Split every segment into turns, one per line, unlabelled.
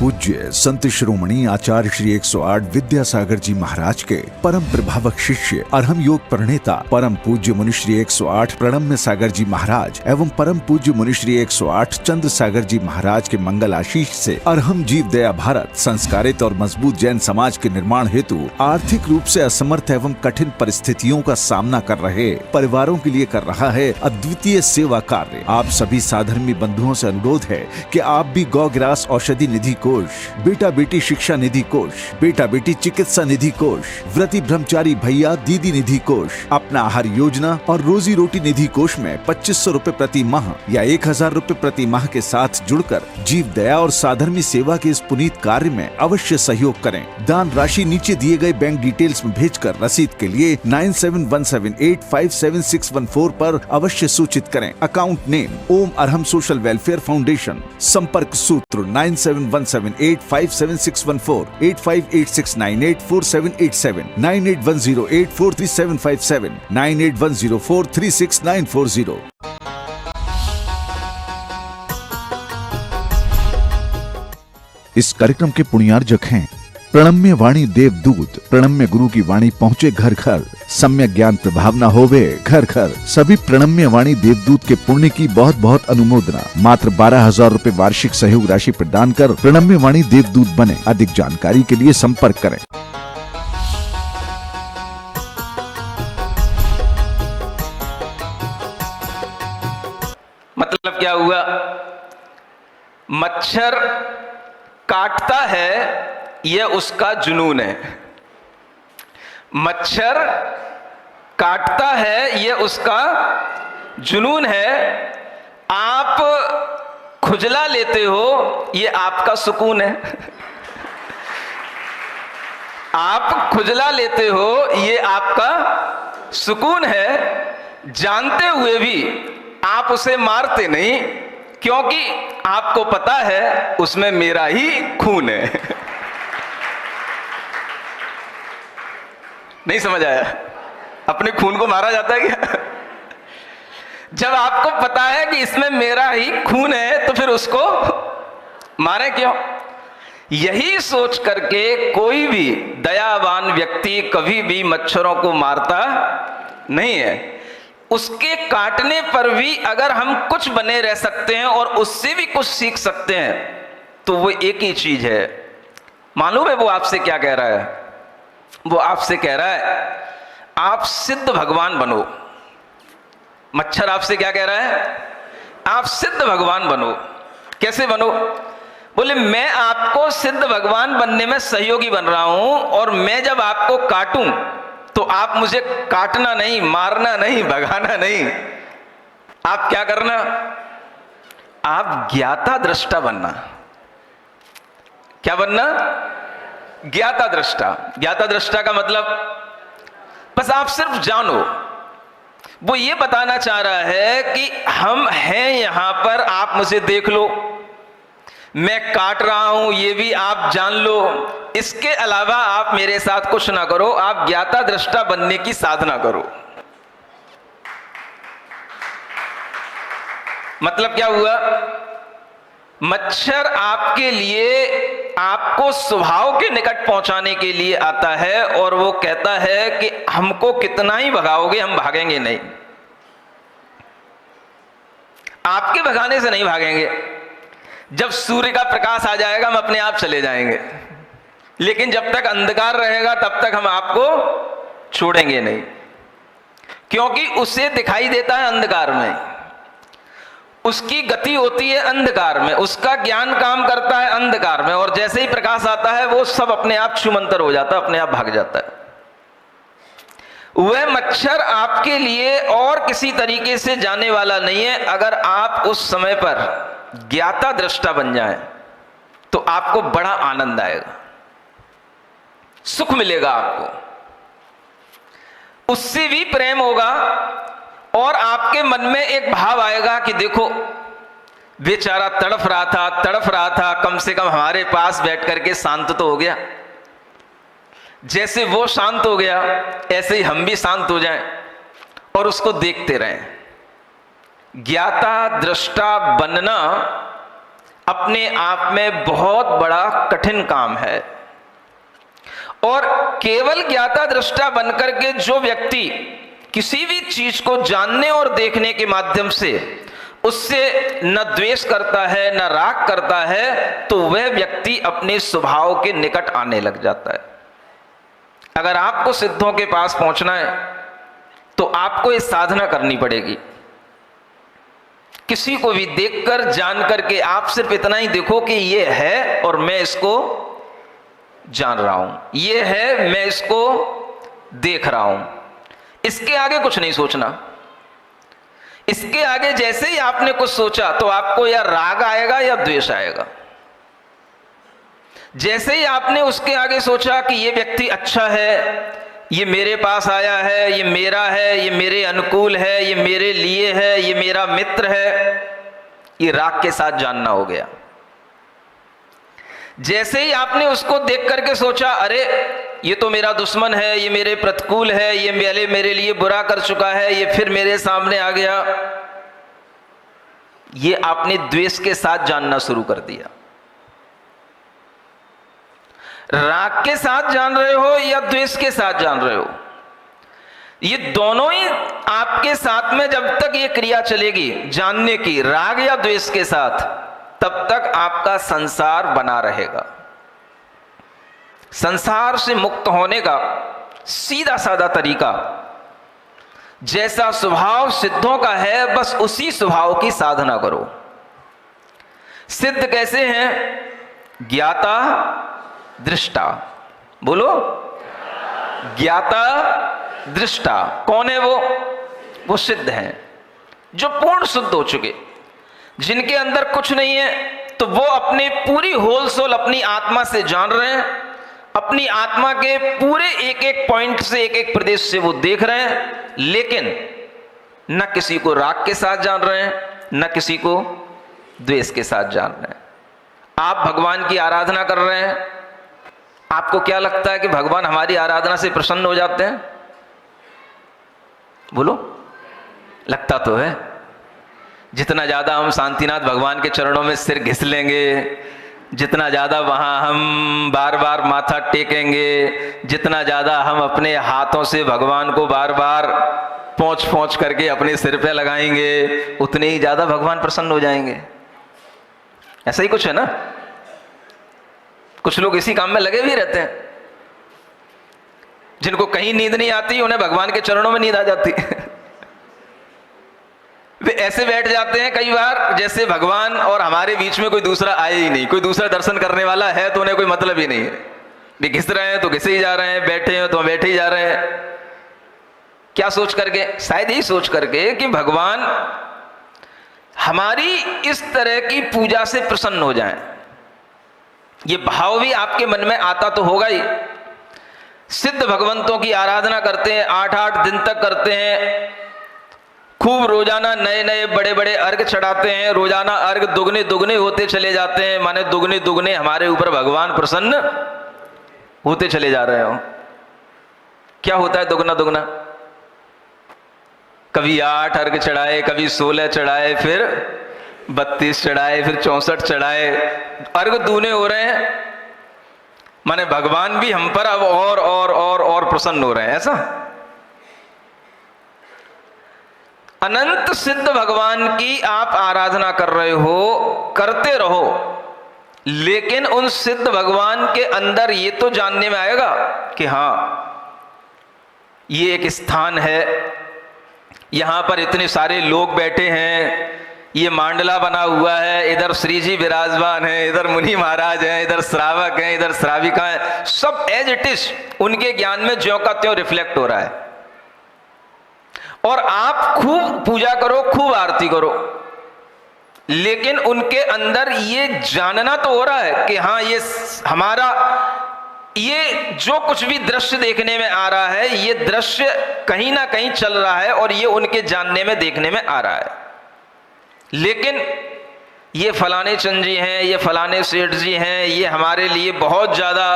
पूज्य संत शिरोमणि आचार्य श्री 108 विद्यासागर जी महाराज के परम प्रभावक शिष्य अरहम योग प्रणेता परम पूज्य मुनि श्री 108 प्रणम्य सागर जी महाराज एवं परम पूज्य मुनि श्री 108 चंद्र सागर जी महाराज के मंगल आशीष से अरहम जीव दया भारत संस्कारित और मजबूत जैन समाज के निर्माण हेतु आर्थिक रूप से असमर्थ एवं कठिन परिस्थितियों का सामना कर रहे परिवारों के लिए कर रहा है अद्वितीय सेवा कार्य। आप सभी साधर्मी बंधुओं से अनुरोध है कि आप भी गौ ग्रास औषधि निधि कोष, बेटा बेटी शिक्षा निधि कोष, बेटा बेटी चिकित्सा निधि कोष, व्रती ब्रह्मचारी भैया दीदी निधि कोष, अपना आहार योजना और रोजी रोटी निधि कोष में 2500 रूपए प्रति माह या 1000 रूपए प्रति माह के साथ जुड़कर जीव दया और साधर्मी सेवा के इस पुनीत कार्य में अवश्य सहयोग करें। दान राशि नीचे दिए गए बैंक डिटेल्स में भेजकर रसीद के लिए 9717857614 पर अवश्य सूचित करें। अकाउंट नेम ओम अरहम सोशल वेलफेयर फाउंडेशन। संपर्क सूत्र 9717857614, 8586984787, 9810843757, 9810436940। इस कार्यक्रम के पुण्यार्जक हैं प्रणम्य वाणी देवदूत। प्रणम्य गुरु की वाणी पहुँचे घर घर, सम्यक ज्ञान प्रभावना होवे घर घर। सभी प्रणम्य वाणी देवदूत के पुण्य की बहुत बहुत अनुमोदना। मात्र 12,000 रूपए वार्षिक सहयोग राशि प्रदान कर प्रणम्य वाणी देवदूत बने। अधिक जानकारी के लिए संपर्क करें।
मतलब क्या हुआ? मच्छर काटता है, यह उसका जुनून है। मच्छर काटता है, यह उसका जुनून है। आप खुजला लेते हो, यह आपका सुकून है। आप खुजला लेते हो, यह आपका सुकून है। जानते हुए भी आप उसे मारते नहीं, क्योंकि आपको पता है उसमें मेरा ही खून है। नहीं समझ आया? अपने खून को मारा जाता है क्या? जब आपको पता है कि इसमें मेरा ही खून है तो फिर उसको मारे क्यों? यही सोच करके कोई भी दयावान व्यक्ति कभी भी मच्छरों को मारता नहीं है। उसके काटने पर भी अगर हम कुछ बने रह सकते हैं और उससे भी कुछ सीख सकते हैं तो वो एक ही चीज है। मालूम है वो आपसे क्या कह रहा है? वो आपसे कह रहा है आप सिद्ध भगवान बनो। मच्छर आपसे क्या कह रहा है? आप सिद्ध भगवान बनो। कैसे बनो? बोले मैं आपको सिद्ध भगवान बनने में सहयोगी बन रहा हूं, और मैं जब आपको काटूं तो आप मुझे काटना नहीं, मारना नहीं, भगाना नहीं। आप क्या करना? आप ज्ञाता दृष्टा बनना। क्या बनना? ज्ञाता दृष्टा। ज्ञाता दृष्टा का मतलब बस आप सिर्फ जानो। वो ये बताना चाह रहा है कि हम हैं यहां पर, आप मुझे देख लो, मैं काट रहा हूं ये भी आप जान लो। इसके अलावा आप मेरे साथ कुछ ना करो, आप ज्ञाता दृष्टा बनने की साधना करो। मतलब क्या हुआ? मच्छर आपके लिए, आपको स्वभाव के निकट पहुंचाने के लिए आता है, और वो कहता है कि हमको कितना ही भगाओगे हम भागेंगे नहीं। आपके भगाने से नहीं भागेंगे। जब सूर्य का प्रकाश आ जाएगा हम अपने आप चले जाएंगे, लेकिन जब तक अंधकार रहेगा तब तक हम आपको छोड़ेंगे नहीं, क्योंकि उसे दिखाई देता है अंधकार में, उसकी गति होती है अंधकार में, उसका ज्ञान काम करता है अंधकार में, और जैसे ही प्रकाश आता है वो सब अपने आप छूमंतर हो जाता है, अपने आप भाग जाता है। वह मच्छर आपके लिए और किसी तरीके से जाने वाला नहीं है। अगर आप उस समय पर ज्ञाता दृष्टा बन जाएं तो आपको बड़ा आनंद आएगा, सुख मिलेगा आपको, उससे भी प्रेम होगा, और आपके मन में एक भाव आएगा कि देखो बेचारा तड़फ रहा था, कम से कम हमारे पास बैठ करके शांत तो हो गया। जैसे वो शांत हो गया ऐसे ही हम भी शांत हो जाएं और उसको देखते रहें। ज्ञाता दृष्टा बनना अपने आप में बहुत बड़ा कठिन काम है। और केवल ज्ञाता दृष्टा बनकर के जो व्यक्ति किसी भी चीज को जानने और देखने के माध्यम से उससे न द्वेष करता है न राग करता है, तो वह व्यक्ति अपने स्वभाव के निकट आने लग जाता है। अगर आपको सिद्धों के पास पहुंचना है तो आपको ये साधना करनी पड़ेगी। किसी को भी देखकर जान करके आप सिर्फ इतना ही देखो कि ये है और मैं इसको जान रहा हूं, ये है मैं इसको देख रहा हूं। इसके आगे कुछ नहीं सोचना। इसके आगे जैसे ही आपने कुछ सोचा तो आपको या राग आएगा या द्वेष आएगा। जैसे ही आपने उसके आगे सोचा कि ये व्यक्ति अच्छा है, ये मेरे पास आया है, ये मेरा है, ये मेरे अनुकूल है, ये मेरे लिए है, ये मेरा मित्र है, ये राग के साथ जानना हो गया। जैसे ही आपने उसको देख करके सोचा अरे ये तो मेरा दुश्मन है, ये मेरे प्रतिकूल है, ये मेरे लिए बुरा कर चुका है, ये फिर मेरे सामने आ गया, ये आपने द्वेष के साथ जानना शुरू कर दिया। राग के साथ जान रहे हो या द्वेष के साथ जान रहे हो, ये दोनों ही आपके साथ में जब तक ये क्रिया चलेगी जानने की, राग या द्वेष के साथ, तब तक आपका संसार बना रहेगा। संसार से मुक्त होने का सीधा साधा तरीका, जैसा स्वभाव सिद्धों का है बस उसी स्वभाव की साधना करो। सिद्ध कैसे हैं? ज्ञाता दृष्टा। बोलो, ज्ञाता दृष्टा। कौन है वो? वो सिद्ध हैं, जो पूर्ण शुद्ध हो चुके, जिनके अंदर कुछ नहीं है, तो वो अपने पूरी होल सोल अपनी आत्मा से जान रहे हैं, अपनी आत्मा के पूरे एक एक पॉइंट से, एक एक प्रदेश से वो देख रहे हैं, लेकिन न किसी को राग के साथ जान रहे हैं, न किसी को द्वेष के साथ जान रहे हैं। आप भगवान की आराधना कर रहे हैं, आपको क्या लगता है कि भगवान हमारी आराधना से प्रसन्न हो जाते हैं? बोलो, लगता तो है। जितना ज्यादा हम शांतिनाथ भगवान के चरणों में सिर घिस लेंगे, जितना ज्यादा वहां हम बार बार माथा टेकेंगे, जितना ज्यादा हम अपने हाथों से भगवान को बार बार पोंछ पोंछ करके अपने सिर पे लगाएंगे, उतने ही ज्यादा भगवान प्रसन्न हो जाएंगे। ऐसा ही कुछ है ना। कुछ लोग इसी काम में लगे भी रहते हैं, जिनको कहीं नींद नहीं आती, उन्हें भगवान के चरणों में नींद आ जाती वे ऐसे बैठ जाते हैं कई बार जैसे भगवान और हमारे बीच में कोई दूसरा आए ही नहीं, कोई दूसरा दर्शन करने वाला है तो उन्हें कोई मतलब ही नहीं है। वे घिस रहे हैं तो घिसे ही जा रहे हैं, बैठे हैं तो बैठे ही जा रहे हैं। क्या सोच करके? शायद यही सोच करके कि भगवान हमारी इस तरह की पूजा से प्रसन्न हो जाएं। ये भाव भी आपके मन में आता तो होगा ही। सिद्ध भगवंतों की आराधना करते हैं, 8-8 दिन तक करते हैं, खूब रोजाना नए नए बड़े बड़े अर्घ चढ़ाते हैं, रोजाना अर्घ दुगने दुगने होते चले जाते हैं, माने दुगने दुगने हमारे ऊपर भगवान प्रसन्न होते चले जा रहे हो। क्या होता है दुगना दुगना? कभी 8 अर्घ चढ़ाए, कभी 16 चढ़ाए, फिर 32 चढ़ाए, फिर 64 चढ़ाए, अर्घ दूने हो रहे हैं, माने भगवान भी हम पर अब और प्रसन्न हो रहे हैं। ऐसा अनंत सिद्ध भगवान की आप आराधना कर रहे हो, करते रहो, लेकिन उन सिद्ध भगवान के अंदर ये तो जानने में आएगा कि हाँ ये एक स्थान है, यहां पर इतने सारे लोग बैठे हैं, ये मांडला बना हुआ है, इधर श्री जी विराजमान है, इधर मुनि महाराज हैं, इधर श्रावक हैं, इधर श्राविका हैं, सब एज इट इज उनके ज्ञान में ज्यों का त्यों रिफ्लेक्ट हो रहा है। और आप खूब पूजा करो, खूब आरती करो, लेकिन उनके अंदर ये जानना तो हो रहा है कि हाँ ये हमारा, ये जो कुछ भी दृश्य देखने में आ रहा है, ये दृश्य कहीं ना कहीं चल रहा है और ये उनके जानने में देखने में आ रहा है। लेकिन ये फलाने चंद जी हैं, ये फलाने सेठ जी हैं, ये हमारे लिए बहुत ज़्यादा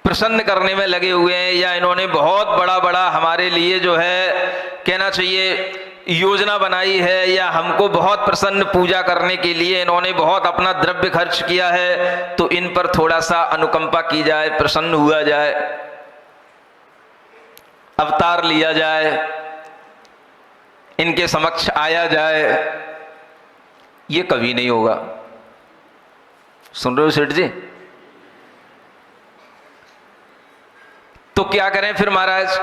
प्रसन्न करने में लगे हुए हैं, या इन्होंने बहुत बड़ा बड़ा हमारे लिए जो है कहना चाहिए योजना बनाई है या हमको बहुत प्रसन्न पूजा करने के लिए इन्होंने बहुत अपना द्रव्य खर्च किया है, तो इन पर थोड़ा सा अनुकंपा की जाए, प्रसन्न हुआ जाए, अवतार लिया जाए, इनके समक्ष आया जाए। ये कभी नहीं होगा। सुन रहे हो सेठ जी? तो क्या करें फिर महाराज?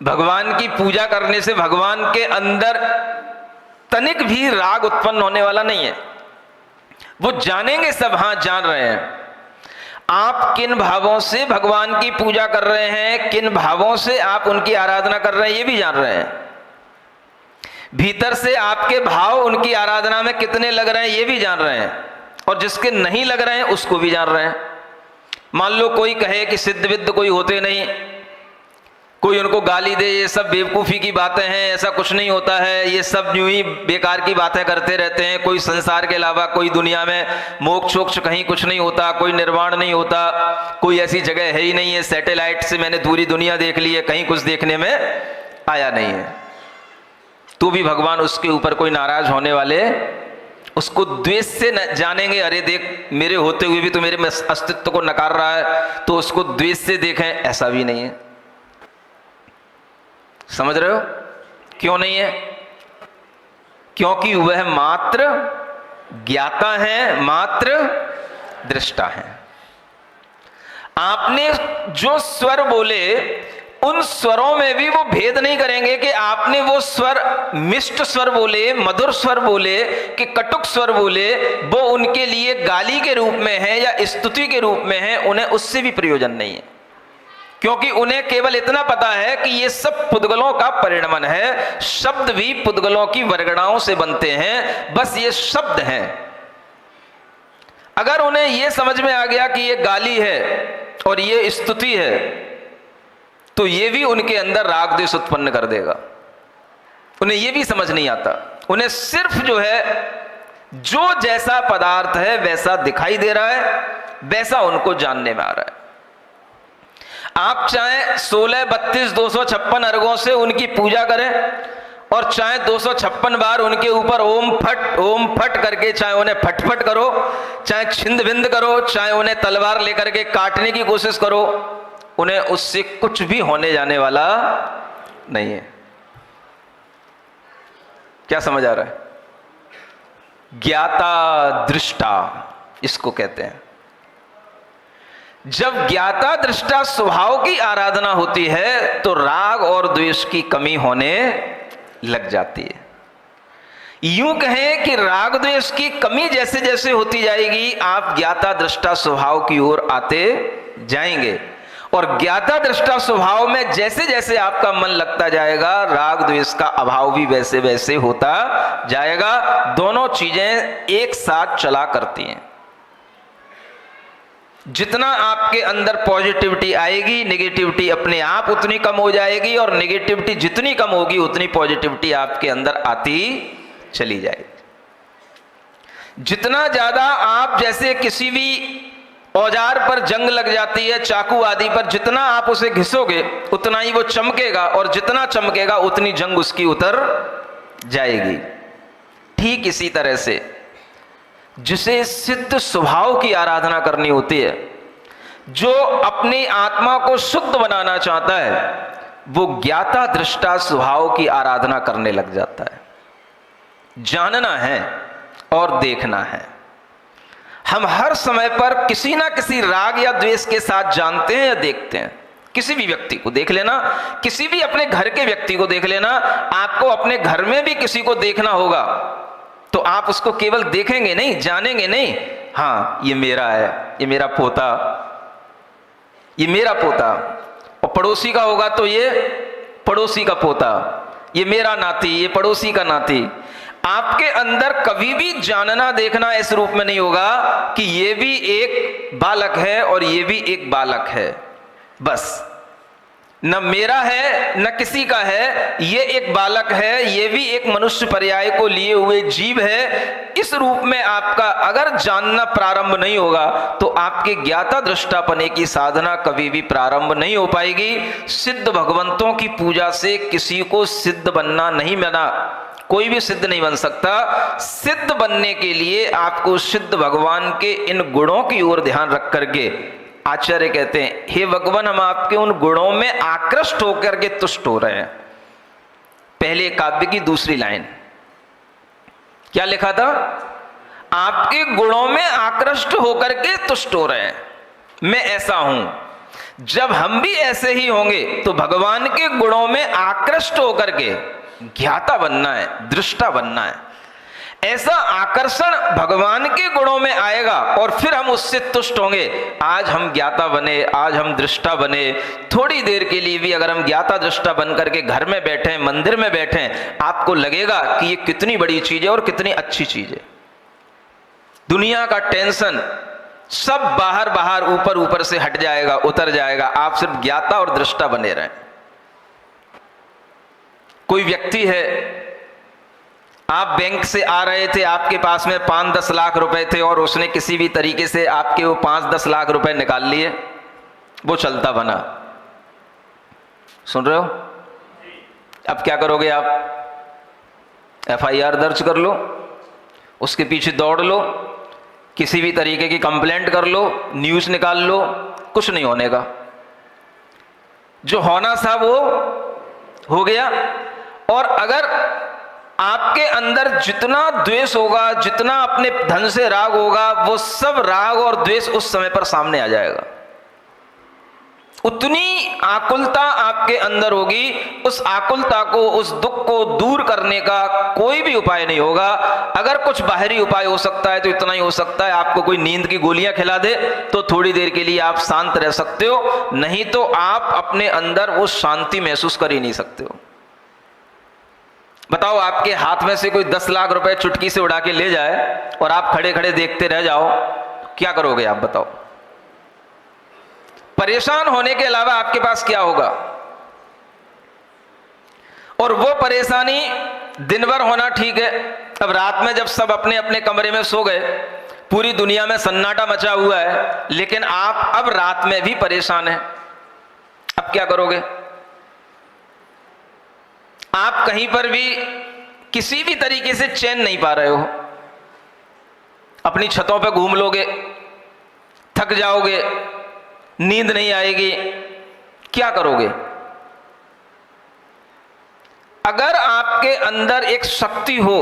भगवान की पूजा करने से भगवान के अंदर तनिक भी राग उत्पन्न होने वाला नहीं है। वो जानेंगे सब, हाँ जान रहे हैं आप किन भावों से भगवान की पूजा कर रहे हैं, किन भावों से आप उनकी आराधना कर रहे हैं, ये भी जान रहे हैं। भीतर से आपके भाव उनकी आराधना में कितने लग रहे हैं, ये भी जान रहे हैं। और जिसके नहीं लग रहे हैं उसको भी जान रहे हैं। मान लो कोई कहे कि सिद्ध विद्ध कोई होते नहीं, कोई उनको गाली दे, ये सब बेवकूफ़ी की बातें हैं, ऐसा कुछ नहीं होता है, ये सब यूं ही बेकार की बातें करते रहते हैं, कोई संसार के अलावा कोई दुनिया में मोक्ष वोक्ष कहीं कुछ नहीं होता, कोई निर्वाण नहीं होता, कोई ऐसी जगह है ही नहीं है, सैटेलाइट से मैंने पूरी दुनिया देख ली है, कहीं कुछ देखने में आया नहीं है। तो भी भगवान उसके ऊपर कोई नाराज होने वाले, उसको द्वेष से न जानेंगे, अरे देख मेरे होते हुए भी तो मेरे अस्तित्व को नकार रहा है, तो उसको द्वेष से देखें, ऐसा भी नहीं है। समझ रहे हो क्यों नहीं है? क्योंकि वह मात्र ज्ञाता है, मात्र दृष्टा है। आपने जो स्वर बोले उन स्वरों में भी वो भेद नहीं करेंगे कि आपने वो स्वर मिष्ट स्वर बोले, मधुर स्वर बोले कि कटुक स्वर बोले, वो उनके लिए गाली के रूप में है या स्तुति के रूप में है। उन्हें उससे भी प्रयोजन नहीं है, क्योंकि उन्हें केवल इतना पता है कि ये सब पुद्गलों का परिणमन है। शब्द भी पुद्गलों की वर्गणाओं से बनते हैं, बस ये शब्द हैं। अगर उन्हें ये समझ में आ गया कि ये गाली है और ये स्तुति है, तो ये भी उनके अंदर राग द्वेष उत्पन्न कर देगा। उन्हें ये भी समझ नहीं आता। उन्हें सिर्फ जो है, जो जैसा पदार्थ है वैसा दिखाई दे रहा है, वैसा उनको जानने में आ रहा है। आप चाहे 16, 32, 256 अर्घों से उनकी पूजा करें और चाहे 256 बार उनके ऊपर ओम फट करके चाहे उन्हें फटफट करो, चाहे छिंद भिंद करो, चाहे उन्हें तलवार लेकर के काटने की कोशिश करो, उन्हें उससे कुछ भी होने जाने वाला नहीं है। क्या समझ आ रहा है? ज्ञाता दृष्टा इसको कहते हैं। जब ज्ञाता दृष्टा स्वभाव की आराधना होती है तो राग और द्वेष की कमी होने लग जाती है। यूं कहें कि राग द्वेष की कमी जैसे जैसे होती जाएगी, आप ज्ञाता दृष्टा स्वभाव की ओर आते जाएंगे। और ज्ञाता दृष्टा स्वभाव में जैसे जैसे आपका मन लगता जाएगा, राग द्वेष का अभाव भी वैसे वैसे होता जाएगा। दोनों चीजें एक साथ चला करती हैं। जितना आपके अंदर पॉजिटिविटी आएगी, नेगेटिविटी अपने आप उतनी कम हो जाएगी, और नेगेटिविटी जितनी कम होगी उतनी पॉजिटिविटी आपके अंदर आती चली जाएगी। जितना ज्यादा आप, जैसे किसी भी औजार पर जंग लग जाती है, चाकू आदि पर, जितना आप उसे घिसोगे उतना ही वो चमकेगा, और जितना चमकेगा उतनी जंग उसकी उतर जाएगी। ठीक इसी तरह से जिसे सिद्ध स्वभाव की आराधना करनी होती है, जो अपनी आत्मा को शुद्ध बनाना चाहता है, वो ज्ञाता दृष्टा स्वभाव की आराधना करने लग जाता है। जानना है और देखना है। हम हर समय पर किसी ना किसी राग या द्वेष के साथ जानते हैं या देखते हैं। किसी भी व्यक्ति को देख लेना, किसी भी अपने घर के व्यक्ति को देख लेना। आपको अपने घर में भी किसी को देखना होगा तो आप उसको केवल देखेंगे नहीं, जानेंगे नहीं। हाँ, ये मेरा है, ये मेरा पोता, ये मेरा पोता। और पड़ोसी का होगा तो ये पड़ोसी का पोता, ये मेरा नाती, ये पड़ोसी का नाती। आपके अंदर कभी भी जानना देखना इस रूप में नहीं होगा कि ये भी एक बालक है और ये भी एक बालक है। बस न मेरा है न किसी का है, ये एक बालक है, ये भी एक मनुष्य पर्याय को लिए हुए जीव है। इस रूप में आपका अगर जानना प्रारंभ नहीं होगा तो आपके ज्ञाता दृष्टापने की साधना कभी भी प्रारंभ नहीं हो पाएगी। सिद्ध भगवंतों की पूजा से किसी को सिद्ध बनना नहीं बना, कोई भी सिद्ध नहीं बन सकता। सिद्ध बनने के लिए आपको सिद्ध भगवान के इन गुणों की ओर ध्यान रख करके आचार्य कहते हैं, हे भगवान, हम आपके उन गुणों में आकृष्ट होकर के तुष्ट हो रहे हैं। पहले काव्य की दूसरी लाइन क्या लिखा था? आपके गुणों में आकृष्ट होकर के तुष्ट हो रहे हैं, मैं ऐसा हूं। जब हम भी ऐसे ही होंगे तो भगवान के गुणों में आकृष्ट होकर के ज्ञाता बनना है, दृष्टा बनना है। ऐसा आकर्षण भगवान के गुणों में आएगा और फिर हम उससे तुष्ट होंगे। आज हम ज्ञाता बने, आज हम दृष्टा बने, थोड़ी देर के लिए भी अगर हम ज्ञाता दृष्टा बन करके घर में बैठे, मंदिर में बैठे, आपको लगेगा कि ये कितनी बड़ी चीज है और कितनी अच्छी चीज है। दुनिया का टेंशन सब बाहर बाहर ऊपर ऊपर से हट जाएगा, उतर जाएगा। आप सिर्फ ज्ञाता और दृष्टा बने रहें। कोई व्यक्ति है, आप बैंक से आ रहे थे, आपके पास में 5-10 लाख रुपए थे और उसने किसी भी तरीके से आपके वो 5-10 लाख रुपए निकाल लिए, वो चलता बना। सुन रहे हो? अब क्या करोगे आप? FIR दर्ज कर लो, उसके पीछे दौड़ लो, किसी भी तरीके की कंप्लेंट कर लो, न्यूज निकाल लो, कुछ नहीं होने का। जो होना था वो हो गया। और अगर आपके अंदर जितना द्वेष होगा, जितना अपने धन से राग होगा, वो सब राग और द्वेष उस समय पर सामने आ जाएगा। उतनी आकुलता आपके अंदर होगी, उस आकुलता को, उस दुख को दूर करने का कोई भी उपाय नहीं होगा। अगर कुछ बाहरी उपाय हो सकता है तो इतना ही हो सकता है, आपको कोई नींद की गोलियां खिला दे तो थोड़ी देर के लिए आप शांत रह सकते हो, नहीं तो आप अपने अंदर वो शांति महसूस कर ही नहीं सकते हो। बताओ, आपके हाथ में से कोई 10 लाख रुपए चुटकी से उड़ा के ले जाए और आप खड़े खड़े देखते रह जाओ, क्या करोगे आप? बताओ। परेशान होने के अलावा आपके पास क्या होगा? और वो परेशानी दिन भर होना ठीक है, अब रात में जब सब अपने अपने कमरे में सो गए, पूरी दुनिया में सन्नाटा मचा हुआ है, लेकिन आप अब रात में भी परेशान हैं, अब क्या करोगे? आप कहीं पर भी किसी भी तरीके से चैन नहीं पा रहे हो। अपनी छतों पे घूम लोगे, थक जाओगे, नींद नहीं आएगी, क्या करोगे? अगर आपके अंदर एक शक्ति हो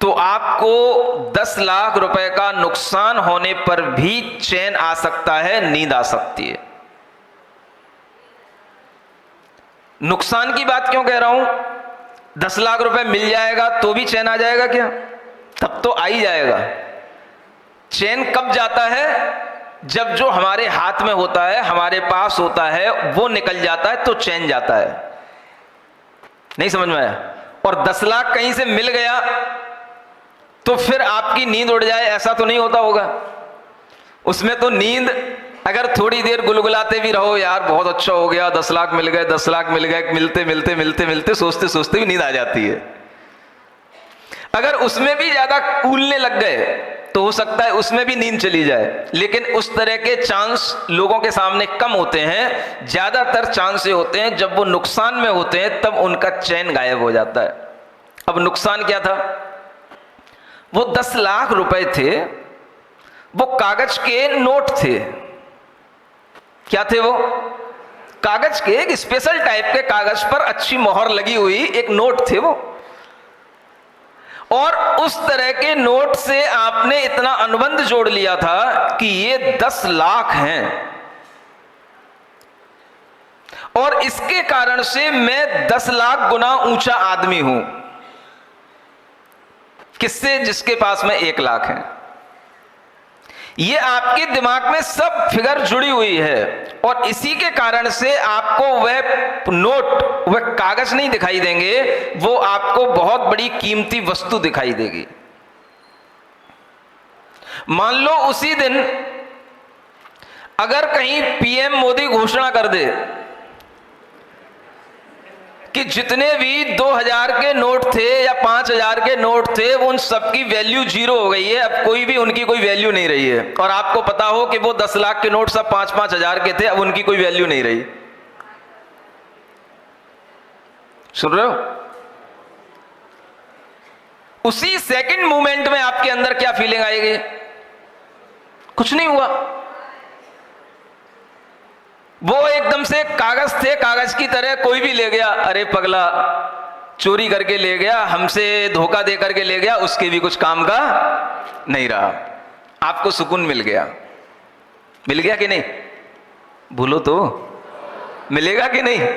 तो आपको 10 लाख रुपए का नुकसान होने पर भी चैन आ सकता है, नींद आ सकती है। नुकसान की बात क्यों कह रहा हूं? 10 लाख रुपए मिल जाएगा तो भी चैन आ जाएगा क्या? तब तो आ ही जाएगा। चैन कब जाता है? जब जो हमारे हाथ में होता है, हमारे पास होता है, वो निकल जाता है तो चैन जाता है। नहीं समझ में आया? और 10 लाख कहीं से मिल गया तो फिर आपकी नींद उड़ जाए, ऐसा तो नहीं होता होगा। उसमें तो नींद, अगर थोड़ी देर गुलगुलाते भी रहो, यार बहुत अच्छा हो गया, 10 लाख मिल गए, 10 लाख मिल गए, मिलते मिलते मिलते मिलते सोचते सोचते भी नींद आ जाती है। अगर उसमें भी ज्यादा कूलने लग गए तो हो सकता है उसमें भी नींद चली जाए, लेकिन उस तरह के चांस लोगों के सामने कम होते हैं। ज्यादातर चांस ये होते हैं जब वो नुकसान में होते हैं, तब उनका चैन गायब हो जाता है। अब नुकसान क्या था? वो 10 लाख रुपए थे, वो कागज के नोट थे। क्या थे वो? कागज के, एक स्पेशल टाइप के कागज पर अच्छी मोहर लगी हुई एक नोट थे वो। और उस तरह के नोट से आपने इतना अनुबंध जोड़ लिया था कि ये 10 लाख हैं, और इसके कारण से मैं 10 लाख गुना ऊंचा आदमी हूं। किससे? जिसके पास में 1 लाख है। ये आपके दिमाग में सब फिगर जुड़ी हुई है, और इसी के कारण से आपको वह नोट, वह कागज नहीं दिखाई देंगे, वो आपको बहुत बड़ी कीमती वस्तु दिखाई देगी। मान लो उसी दिन अगर कहीं पीएम मोदी घोषणा कर दे कि जितने भी 2000 के नोट थे या 5000 के नोट थे उन सबकी वैल्यू 0 हो गई है, अब कोई भी उनकी कोई वैल्यू नहीं रही है, और आपको पता हो कि वो 10 लाख के नोट सब 5-5 हजार के थे, अब उनकी कोई वैल्यू नहीं रही। सुन रहे हो? उसी सेकंड मूवमेंट में आपके अंदर क्या फीलिंग आएगी? कुछ नहीं हुआ। वो एकदम से कागज थे, कागज की तरह कोई भी ले गया, अरे पगला चोरी करके ले गया, हमसे धोखा दे करके ले गया, उसके भी कुछ काम का नहीं रहा। आपको सुकून मिल गया। मिल गया कि नहीं? भूलो तो, मिलेगा कि नहीं?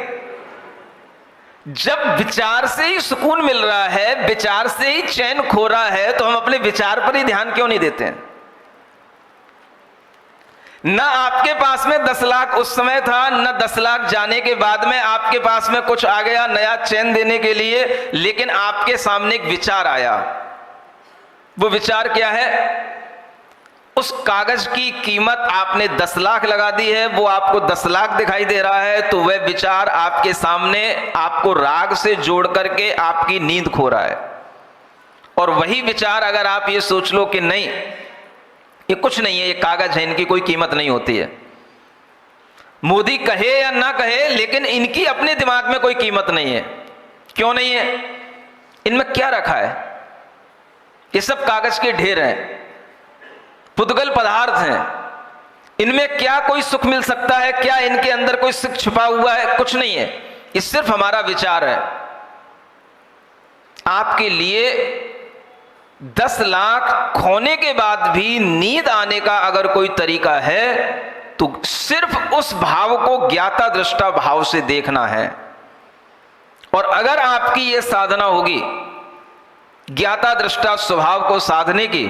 जब विचार से ही सुकून मिल रहा है, विचार से ही चैन खो रहा है, तो हम अपने विचार पर ही ध्यान क्यों नहीं देते हैं? ना आपके पास में 10 लाख उस समय था, ना 10 लाख जाने के बाद में आपके पास में कुछ आ गया नया चैन देने के लिए, लेकिन आपके सामने एक विचार आया। वो विचार क्या है? उस कागज की कीमत आपने 10 लाख लगा दी है, वो आपको 10 लाख दिखाई दे रहा है, तो वह विचार आपके सामने आपको राग से जोड़ करके आपकी नींद खो रहा है। और वही विचार अगर आप ये सोच लो कि नहीं, ये कुछ नहीं है, ये कागज है, इनकी कोई कीमत नहीं होती है, मोदी कहे या ना कहे, लेकिन इनकी अपने दिमाग में कोई कीमत नहीं है। क्यों नहीं है? इनमें क्या रखा है? ये सब कागज के ढेर हैं, पुद्गल पदार्थ हैं, इनमें क्या कोई सुख मिल सकता है? क्या इनके अंदर कोई सुख छुपा हुआ है? कुछ नहीं है, ये सिर्फ हमारा विचार है। आपके लिए 10 लाख खोने के बाद भी नींद आने का अगर कोई तरीका है तो सिर्फ उस भाव को ज्ञाता दृष्टा भाव से देखना है। और अगर आपकी यह साधना होगी ज्ञाता दृष्टा स्वभाव को साधने की,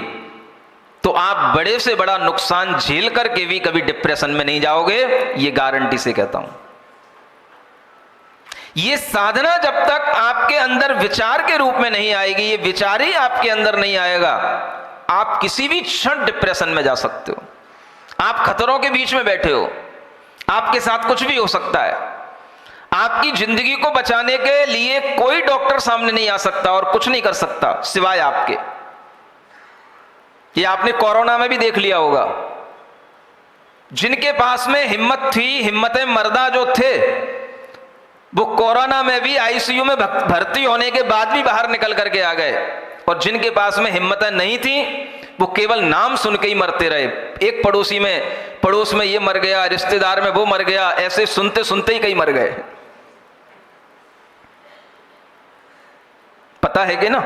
तो आप बड़े से बड़ा नुकसान झेल करके भी कभी डिप्रेशन में नहीं जाओगे, ये गारंटी से कहता हूं। ये साधना जब तक आपके अंदर विचार के रूप में नहीं आएगी, ये विचार ही आपके अंदर नहीं आएगा, आप किसी भी क्षण डिप्रेशन में जा सकते हो। आप खतरों के बीच में बैठे हो, आपके साथ कुछ भी हो सकता है। आपकी जिंदगी को बचाने के लिए कोई डॉक्टर सामने नहीं आ सकता और कुछ नहीं कर सकता सिवाय आपके। ये आपने कोरोना में भी देख लिया होगा, जिनके पास में हिम्मत थी, हिम्मतें मर्दा जो थे, वो कोरोना में भी आईसीयू में भर्ती होने के बाद भी बाहर निकल करके आ गए, और जिनके पास में हिम्मतें नहीं थी वो केवल नाम सुन के ही मरते रहे। एक पड़ोस में ये मर गया, रिश्तेदार में वो मर गया, ऐसे सुनते सुनते ही कई मर गए। पता है कि ना?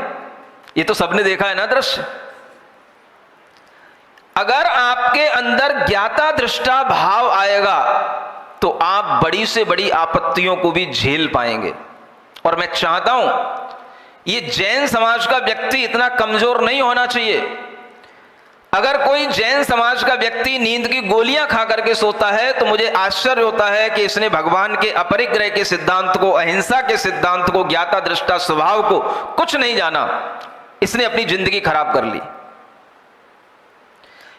ये तो सबने देखा है ना दृश्य। अगर आपके अंदर ज्ञाता दृष्टा भाव आएगा तो आप बड़ी से बड़ी आपत्तियों को भी झेल पाएंगे। और मैं चाहता हूं ये जैन समाज का व्यक्ति इतना कमजोर नहीं होना चाहिए। अगर कोई जैन समाज का व्यक्ति नींद की गोलियां खा करके सोता है तो मुझे आश्चर्य होता है कि इसने भगवान के अपरिग्रह के सिद्धांत को, अहिंसा के सिद्धांत को, ज्ञाता दृष्टा स्वभाव को कुछ नहीं जाना, इसने अपनी जिंदगी खराब कर ली।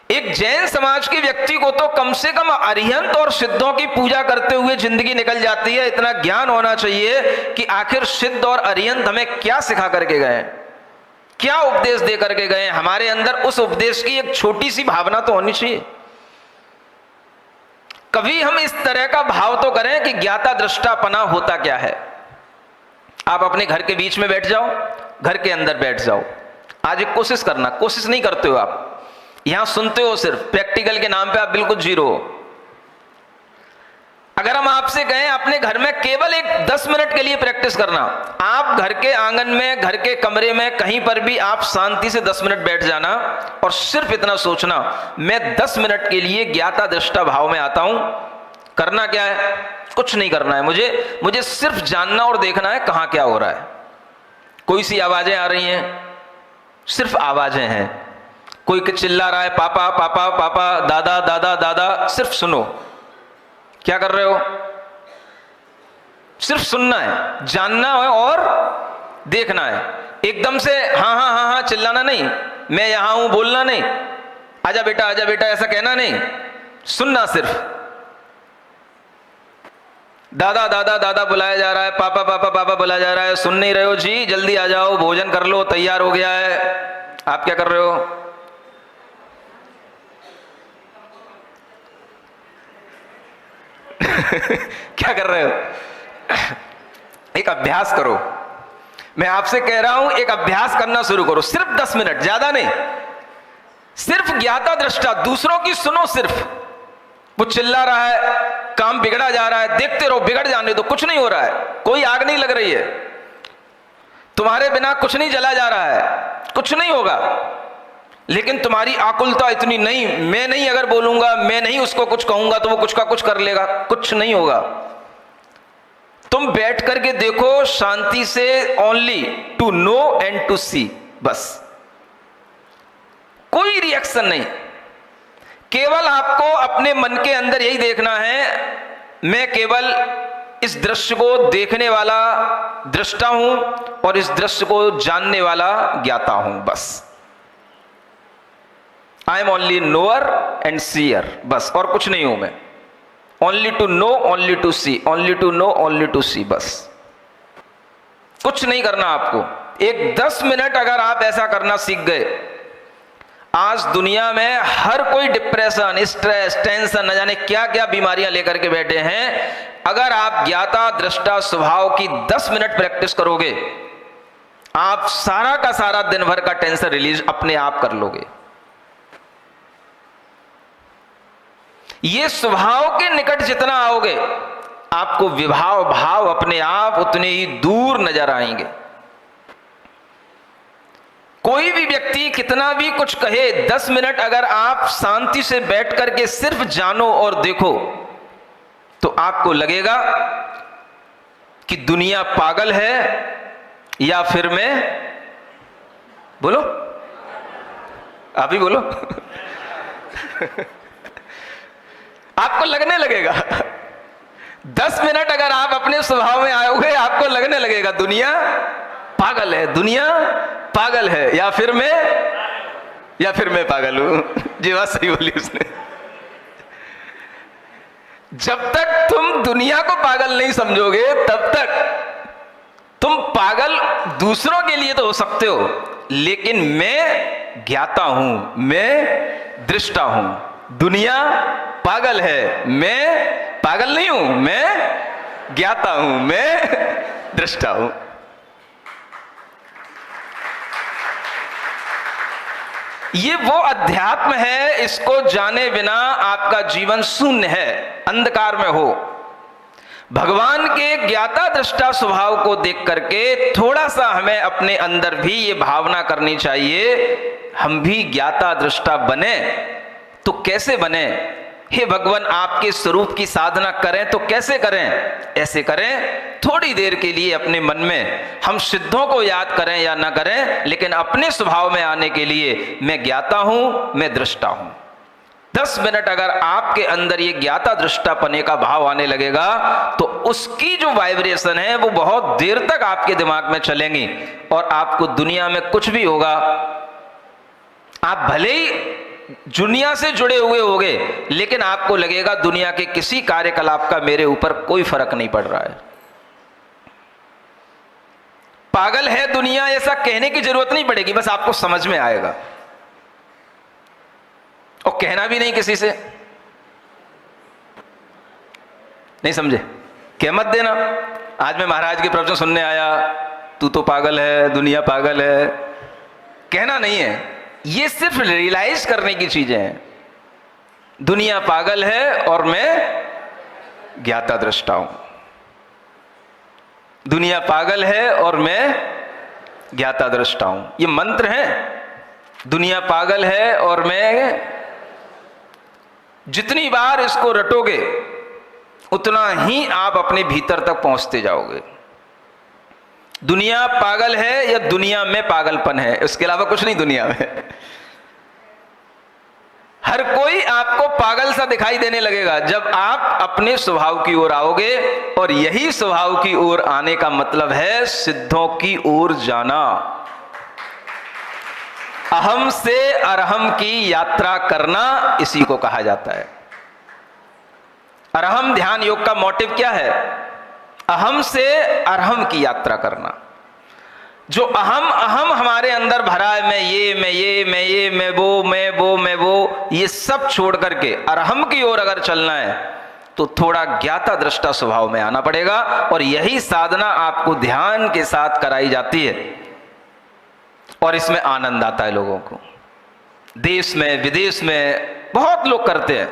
एक जैन समाज के व्यक्ति को तो कम से कम अरिहंत और सिद्धों की पूजा करते हुए जिंदगी निकल जाती है। इतना ज्ञान होना चाहिए कि आखिर सिद्ध और अरिहंत हमें क्या सिखा करके गए, क्या उपदेश दे करके गए। हमारे अंदर उस उपदेश की एक छोटी सी भावना तो होनी चाहिए। कभी हम इस तरह का भाव तो करें कि ज्ञाता दृष्टापना होता क्या है। आप अपने घर के बीच में बैठ जाओ, घर के अंदर बैठ जाओ। आज एक कोशिश करना, कोशिश नहीं करते हो आप, यहां सुनते हो सिर्फ, प्रैक्टिकल के नाम पे आप बिल्कुल जीरो हो। अगर हम आपसे कहें अपने घर में केवल एक 10 मिनट के लिए प्रैक्टिस करना, आप घर के आंगन में, घर के कमरे में, कहीं पर भी आप शांति से 10 मिनट बैठ जाना और सिर्फ इतना सोचना, मैं 10 मिनट के लिए ज्ञाता दृष्टा भाव में आता हूं। करना क्या है? कुछ नहीं करना है, मुझे सिर्फ जानना और देखना है कहां क्या हो रहा है। कोई सी आवाजें आ रही हैं, सिर्फ आवाजें हैं। कोई चिल्ला रहा है पापा पापा पापा, दादा दादा दादा, सिर्फ सुनो। क्या कर रहे हो? सिर्फ सुनना है, जानना है और देखना है। एकदम से हाँ हाँ हाँ हाँ चिल्लाना नहीं, मैं यहां हूं बोलना नहीं, आजा बेटा ऐसा कहना नहीं, सुनना सिर्फ। दादा दादा दादा बुलाया जा रहा है, पापा पापा पापा बुलाया जा रहा है, सुन नहीं रहे हो जी, जल्दी आ जाओ, भोजन कर लो, तैयार हो गया है। आप क्या कर रहे हो? क्या कर रहे हो? एक अभ्यास करो। मैं आपसे कह रहा हूं, एक अभ्यास करना शुरू करो, सिर्फ 10 मिनट, ज्यादा नहीं। सिर्फ ज्ञाता दृष्टा, दूसरों की सुनो सिर्फ। वो चिल्ला रहा है, काम बिगड़ा जा रहा है, देखते रहो, बिगड़ जाने दो, कुछ नहीं हो रहा है, कोई आग नहीं लग रही है, तुम्हारे बिना कुछ नहीं जला जा रहा है, कुछ नहीं होगा। लेकिन तुम्हारी आकुलता इतनी नहीं, मैं नहीं अगर बोलूंगा, मैं नहीं उसको कुछ कहूंगा तो वो कुछ का कुछ कर लेगा, कुछ नहीं होगा। तुम बैठ करके देखो शांति से, only to know and to see, बस कोई रिएक्शन नहीं। केवल आपको अपने मन के अंदर यही देखना है, मैं केवल इस दृश्य को देखने वाला दृष्टा हूं और इस दृश्य को जानने वाला ज्ञाता हूं, बस। I am only knower and seer, बस, और कुछ नहीं हूं मैं। Only to know, only to see, only to know, only to see, बस। कुछ नहीं करना आपको। एक 10 मिनट अगर आप ऐसा करना सीख गए, आज दुनिया में हर कोई डिप्रेशन, स्ट्रेस, टेंशन, न जाने क्या क्या बीमारियां लेकर के बैठे हैं। अगर आप ज्ञाता दृष्टा स्वभाव की 10 मिनट प्रैक्टिस करोगे, आप सारा का सारा दिन भर का टेंशन रिलीज अपने आप कर लोगे। ये स्वभाव के निकट जितना आओगे, आपको विभाव भाव अपने आप उतने ही दूर नजर आएंगे। कोई भी व्यक्ति कितना भी कुछ कहे, 10 मिनट अगर आप शांति से बैठ करके सिर्फ जानो और देखो, तो आपको लगेगा कि दुनिया पागल है या फिर मैं, बोलो, आप ही बोलो। आपको लगने लगेगा। 10 मिनट अगर आप अपने स्वभाव में आओगे, आपको लगने लगेगा दुनिया पागल है, दुनिया पागल है, या फिर मैं पागल हूं। जी बात सही बोली उसने। जब तक तुम दुनिया को पागल नहीं समझोगे, तब तक तुम पागल दूसरों के लिए तो हो सकते हो, लेकिन मैं ज्ञाता हूं, मैं दृष्टा हूं। दुनिया पागल है, मैं पागल नहीं हूं, मैं ज्ञाता हूं, मैं दृष्टा हूं। ये वो अध्यात्म है, इसको जाने बिना आपका जीवन शून्य है, अंधकार में हो। भगवान के ज्ञाता दृष्टा स्वभाव को देख करके थोड़ा सा हमें अपने अंदर भी ये भावना करनी चाहिए, हम भी ज्ञाता दृष्टा बने। तो कैसे बने? हे भगवान, आपके स्वरूप की साधना करें तो कैसे करें? ऐसे करें, थोड़ी देर के लिए अपने मन में हम सिद्धों को याद करें या ना करें, लेकिन अपने स्वभाव में आने के लिए मैं ज्ञाता हूं, मैं दृष्टा हूं। 10 मिनट अगर आपके अंदर ये ज्ञाता दृष्टापने का भाव आने लगेगा, तो उसकी जो वाइब्रेशन है वो बहुत देर तक आपके दिमाग में चलेंगी, और आपको दुनिया में कुछ भी होगा, आप भले ही दुनिया से जुड़े हुए होंगे, लेकिन आपको लगेगा दुनिया के किसी कार्यकलाप का मेरे ऊपर कोई फर्क नहीं पड़ रहा है। पागल है दुनिया, ऐसा कहने की जरूरत नहीं पड़ेगी, बस आपको समझ में आएगा, और कहना भी नहीं किसी से। नहीं समझे? कह मत देना, आज मैं महाराज के प्रवचन सुनने आया, तू तो पागल है, दुनिया पागल है, कहना नहीं है। ये सिर्फ रियलाइज करने की चीजें हैं। दुनिया पागल है और मैं ज्ञाता दृष्टा हूं। दुनिया पागल है और मैं ज्ञाता दृष्टा हूं। ये मंत्र है। दुनिया पागल है और मैं, जितनी बार इसको रटोगे उतना ही आप अपने भीतर तक पहुंचते जाओगे। दुनिया पागल है या दुनिया में पागलपन है, उसके अलावा कुछ नहीं दुनिया में। हर कोई आपको पागल सा दिखाई देने लगेगा जब आप अपने स्वभाव की ओर आओगे, और यही स्वभाव की ओर आने का मतलब है सिद्धों की ओर जाना। अहम से अरहम की यात्रा करना, इसी को कहा जाता है। अरहम ध्यान योग का मोटिव क्या है? अहम से अरहम की यात्रा करना। जो अहम अहम हमारे अंदर भरा है, मैं ये मैं ये मैं ये मैं वो मैं वो मैं वो, ये सब छोड़ करके अरहम की ओर अगर चलना है तो थोड़ा ज्ञाता दृष्टा स्वभाव में आना पड़ेगा। और यही साधना आपको ध्यान के साथ कराई जाती है और इसमें आनंद आता है लोगों को। देश में विदेश में बहुत लोग करते हैं।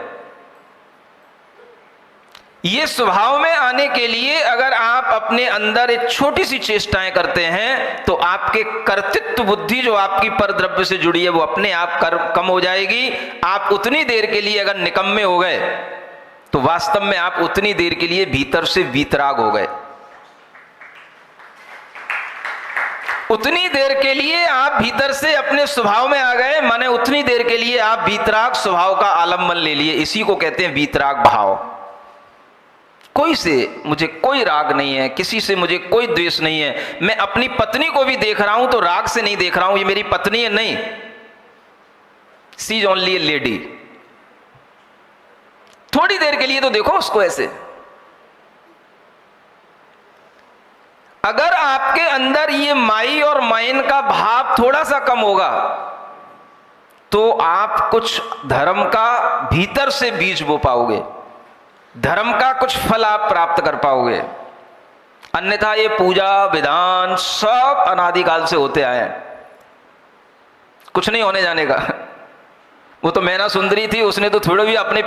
ये स्वभाव में आने के लिए अगर आप अपने अंदर एक छोटी सी चेष्टाएं करते हैं तो आपके कर्तृत्व बुद्धि जो आपकी परद्रव्य से जुड़ी है वो अपने आप कम हो जाएगी। आप उतनी देर के लिए अगर निकम्मे हो गए तो वास्तव में आप उतनी देर के लिए भीतर से वीतराग हो गए। उतनी देर के लिए आप भीतर से अपने स्वभाव में आ गए, माने उतनी देर के लिए आप वीतराग स्वभाव का आलम्बन ले लिए। इसी को कहते हैं वीतराग भाव। कोई से मुझे कोई राग नहीं है, किसी से मुझे कोई द्वेष नहीं है। मैं अपनी पत्नी को भी देख रहा हूं तो राग से नहीं देख रहा हूं, ये मेरी पत्नी है, नहीं, सी इज ओनली ए लेडी। थोड़ी देर के लिए तो देखो उसको ऐसे। अगर आपके अंदर ये माई और माइन का भाव थोड़ा सा कम होगा तो आप कुछ धर्म का भीतर से बीज बो पाओगे, धर्म का कुछ फल आप प्राप्त कर पाओगे। अन्यथा ये पूजा विधान सब अनादिकाल से होते आए हैं, कुछ नहीं होने जाने का। वो तो मैना सुंदरी थी, उसने तो थोड़ा भी अपने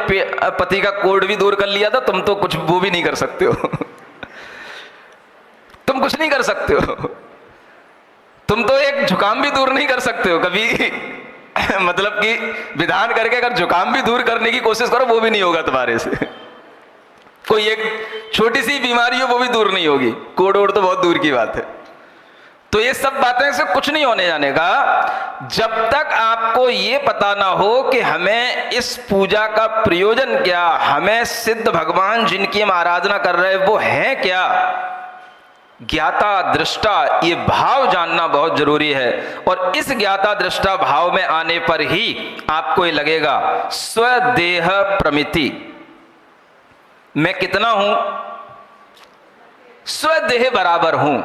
पति का कोड भी दूर कर लिया था। तुम तो कुछ वो भी नहीं कर सकते हो तुम कुछ नहीं कर सकते हो। तुम तो एक जुकाम भी दूर नहीं कर सकते हो कभी मतलब कि विधान करके अगर जुकाम भी दूर करने की कोशिश करो वो भी नहीं होगा तुम्हारे से। कोई एक छोटी सी बीमारी हो वो भी दूर नहीं होगी, कोड वोड तो बहुत दूर की बात है। तो ये सब बातें से कुछ नहीं होने जाने का जब तक आपको ये पता ना हो कि हमें इस पूजा का प्रयोजन क्या, हमें सिद्ध भगवान जिनकी हम आराधना कर रहे हैं वो है क्या। ज्ञाता दृष्टा ये भाव जानना बहुत जरूरी है। और इस ज्ञाता दृष्टा भाव में आने पर ही आपको ये लगेगा स्वदेह प्रमिति, मैं कितना हूं, स्वदेह बराबर हूं।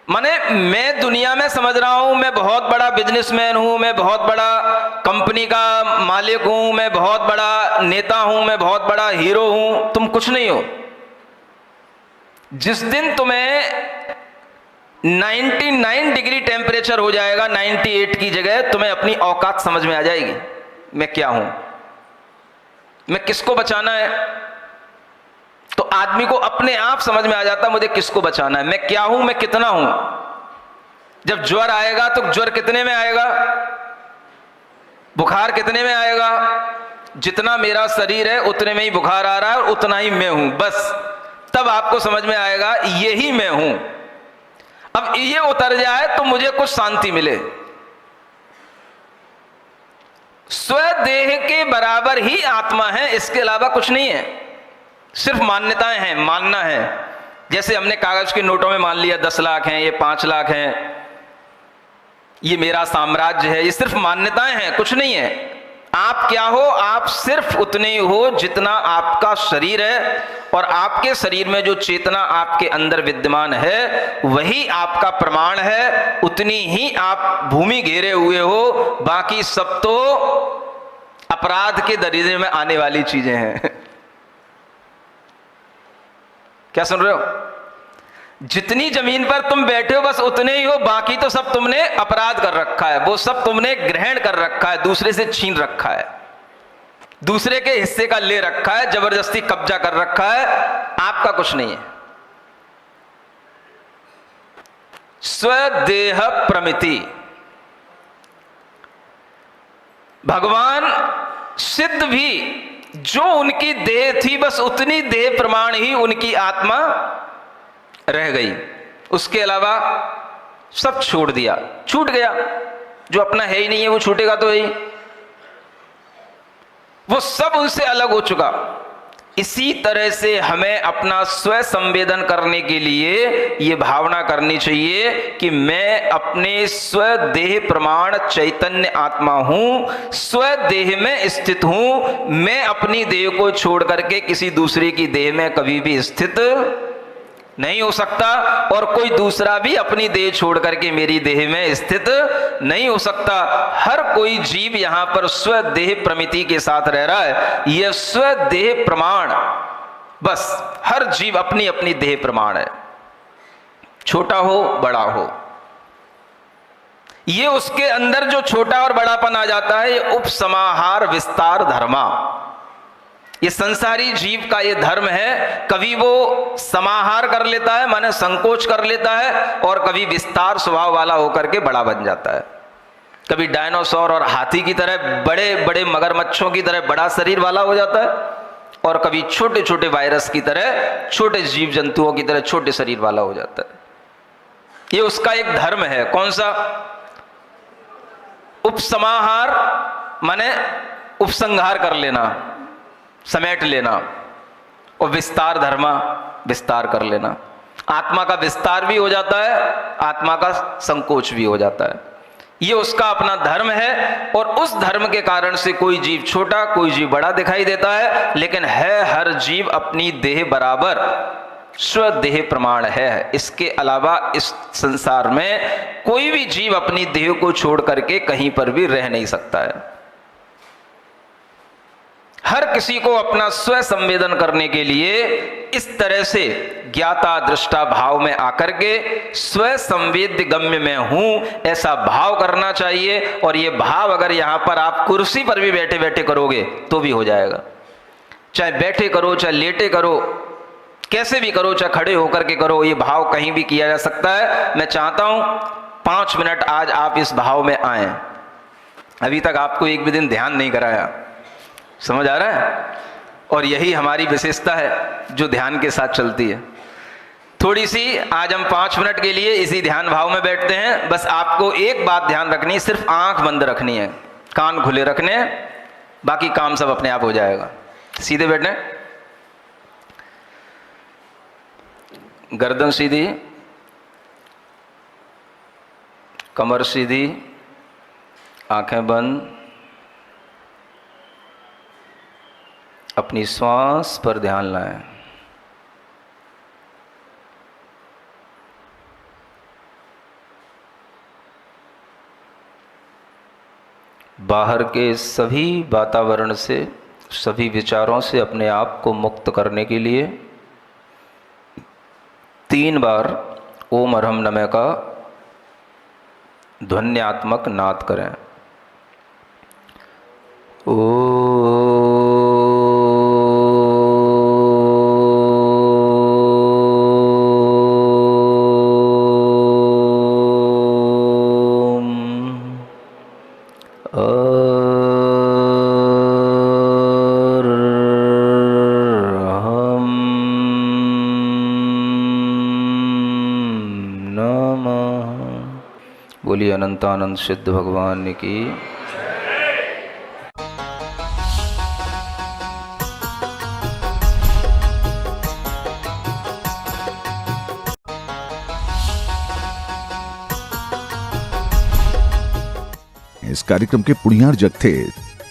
माने मैं दुनिया में समझ रहा हूं मैं बहुत बड़ा बिजनेसमैन हूं, मैं बहुत बड़ा कंपनी का मालिक हूं, मैं बहुत बड़ा नेता हूं, मैं बहुत बड़ा हीरो हूं। तुम कुछ नहीं हो। जिस दिन तुम्हें 99 डिग्री टेम्परेचर हो जाएगा 98 की जगह, तुम्हें अपनी औकात समझ में आ जाएगी, मैं क्या हूं, मैं किसको बचाना है। तो आदमी को अपने आप समझ में आ जाता मुझे किसको बचाना है, मैं क्या हूं, मैं कितना हूं। जब ज्वर आएगा तो ज्वर कितने में आएगा, बुखार कितने में आएगा, जितना मेरा शरीर है उतने में ही बुखार आ रहा है और उतना ही मैं हूं, बस। तब आपको समझ में आएगा यही मैं हूं। अब ये उतर जाए तो मुझे कुछ शांति मिले। स्वदेह के बराबर ही आत्मा है, इसके अलावा कुछ नहीं है। सिर्फ मान्यताएं हैं, मानना है। जैसे हमने कागज के नोटों में मान लिया 10 लाख हैं, ये 5 लाख हैं, ये मेरा साम्राज्य है, ये सिर्फ मान्यताएं हैं, कुछ नहीं है। आप क्या हो, आप सिर्फ उतने ही हो जितना आपका शरीर है, और आपके शरीर में जो चेतना आपके अंदर विद्यमान है वही आपका प्रमाण है। उतनी ही आप भूमि घेरे हुए हो, बाकी सब तो अपराध के दरिद्र में आने वाली चीजें हैं। क्या सुन रहे हो? जितनी जमीन पर तुम बैठे हो बस उतने ही हो, बाकी तो सब तुमने अपराध कर रखा है, वो सब तुमने ग्रहण कर रखा है, दूसरे से छीन रखा है, दूसरे के हिस्से का ले रखा है, जबरदस्ती कब्जा कर रखा है, आपका कुछ नहीं है। स्वदेह प्रमिति, भगवान सिद्ध भी जो उनकी देह थी बस उतनी देह प्रमाण ही उनकी आत्मा रह गई, उसके अलावा सब छोड़ दिया, छूट गया। जो अपना है ही नहीं है वो छूटेगा तो ही, वो सब उनसे अलग हो चुका। इसी तरह से हमें अपना स्व संवेदन करने के लिए ये भावना करनी चाहिए कि मैं अपने स्वदेह प्रमाण चैतन्य आत्मा हूं, स्वदेह में स्थित हूं। मैं अपनी देह को छोड़ करके किसी दूसरे की देह में कभी भी स्थित नहीं हो सकता, और कोई दूसरा भी अपनी देह छोड़ करके मेरी देह में स्थित नहीं हो सकता। हर कोई जीव यहां पर स्वदेह प्रमिति के साथ रह रहा है। यह स्वदेह प्रमाण, बस हर जीव अपनी अपनी देह प्रमाण है, छोटा हो बड़ा हो। ये उसके अंदर जो छोटा और बड़ापन आ जाता है, ये उपसमाहार विस्तार धर्मा, ये संसारी जीव का ये धर्म है। कभी वो समाहार कर लेता है, माने संकोच कर लेता है, और कभी विस्तार स्वभाव वाला होकर के बड़ा बन जाता है। कभी डायनासोर और हाथी की तरह, बड़े बड़े मगरमच्छों की तरह बड़ा शरीर वाला हो जाता है, और कभी छोटे छोटे वायरस की तरह, छोटे जीव जंतुओं की तरह छोटे शरीर वाला हो जाता है। ये उसका एक धर्म है। कौन सा? उपसमाहार माने उपसंहार कर लेना, समेट लेना, और विस्तार धर्मा, विस्तार कर लेना। आत्मा का विस्तार भी हो जाता है, आत्मा का संकोच भी हो जाता है। ये उसका अपना धर्म है, और उस धर्म के कारण से कोई जीव छोटा, कोई जीव बड़ा दिखाई देता है, लेकिन है हर जीव अपनी देह बराबर स्वदेह प्रमाण है। इसके अलावा इस संसार में कोई भी जीव अपनी देह को छोड़ करके कहीं पर भी रह नहीं सकता है। हर किसी को अपना स्व संवेदन करने के लिए इस तरह से ज्ञाता दृष्टा भाव में आकर के स्व संवेद्य गम्य में हूं, ऐसा भाव करना चाहिए। और ये भाव अगर यहां पर आप कुर्सी पर भी बैठे बैठे करोगे तो भी हो जाएगा। चाहे बैठे करो, चाहे लेटे करो, कैसे भी करो, चाहे खड़े होकर के करो, ये भाव कहीं भी किया जा सकता है। मैं चाहता हूं 5 मिनट आज आप इस भाव में आए। अभी तक आपको एक भी दिन ध्यान नहीं कराया, समझ आ रहा है? और यही हमारी विशेषता है जो ध्यान के साथ चलती है। थोड़ी सी आज हम 5 मिनट के लिए इसी ध्यान भाव में बैठते हैं। बस आपको एक बात ध्यान रखनी, सिर्फ आंख बंद रखनी है, कान खुले रखने, बाकी काम सब अपने आप हो जाएगा। सीधे बैठने, गर्दन सीधी, कमर सीधी, आंखें बंद, अपनी श्वास पर ध्यान लाएं। बाहर के सभी वातावरण से, सभी विचारों से अपने आप को मुक्त करने के लिए 3 बार ओम अरहम नमः का ध्वन्यात्मक नाद करें। बोलिए अनंतानंद सिद्ध भगवान की।
इस कार्यक्रम के पुण्यार जग थे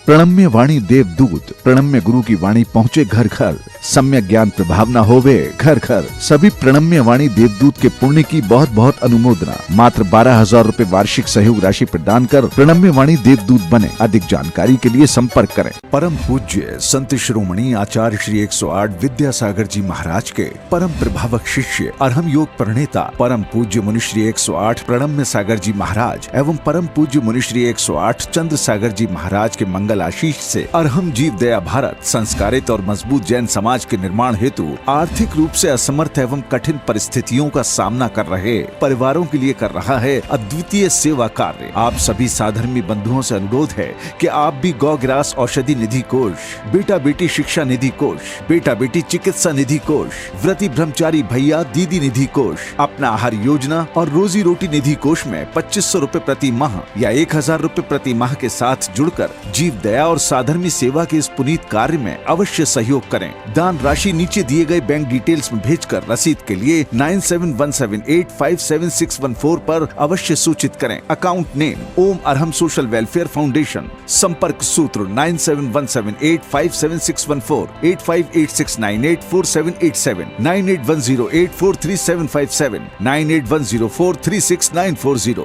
प्रणम्य वाणी देवदूत। प्रणम्य गुरु की वाणी पहुँचे घर घर, सम्यक ज्ञान प्रभावना होवे घर घर। सभी प्रणम्य वाणी देवदूत के पुण्य की बहुत बहुत अनुमोदना। मात्र 12,000 रुपए वार्षिक सहयोग राशि प्रदान कर प्रणम्य वाणी देवदूत बने। अधिक जानकारी के लिए संपर्क करें। परम पूज्य संत शिरोमणि आचार्य श्री 108 विद्यासागर जी महाराज के परम प्रभावक शिष्य अरहम योग प्रणेता परम पूज्य मुनिश्री 108 प्रणम्य सागर जी महाराज एवं परम पूज्य मुनिश्री 108 चंद्र सागर जी महाराज के मंगल आशीष से अरहम जीव दया भारत संस्कारित और मजबूत जैन समाज के निर्माण हेतु आर्थिक रूप से असमर्थ एवं कठिन परिस्थितियों का सामना कर रहे परिवारों के लिए कर रहा है अद्वितीय सेवा कार्य। आप सभी साधर्मी बंधुओं से अनुरोध है कि आप भी गौ ग्रास औषधि निधि कोष, बेटा बेटी शिक्षा निधि कोष, बेटा बेटी चिकित्सा निधि कोष, व्रती ब्रह्मचारी भैया दीदी निधि कोष, अपना आहार योजना और रोजी रोटी निधि कोष में 2500 रुपए प्रति माह या 1000 रुपए प्रति माह के साथ जुड़कर जीव दया और साधर्मी सेवा के इस पुनीत कार्य में अवश्य सहयोग करें। अनुदान राशि नीचे दिए गए बैंक डिटेल्स में भेजकर रसीद के लिए 9717857614 पर अवश्य सूचित करें। अकाउंट नेम ओम अरहम सोशल वेलफेयर फाउंडेशन। संपर्क सूत्र 9717857614, 8586984787, 9810843757, 9810436940।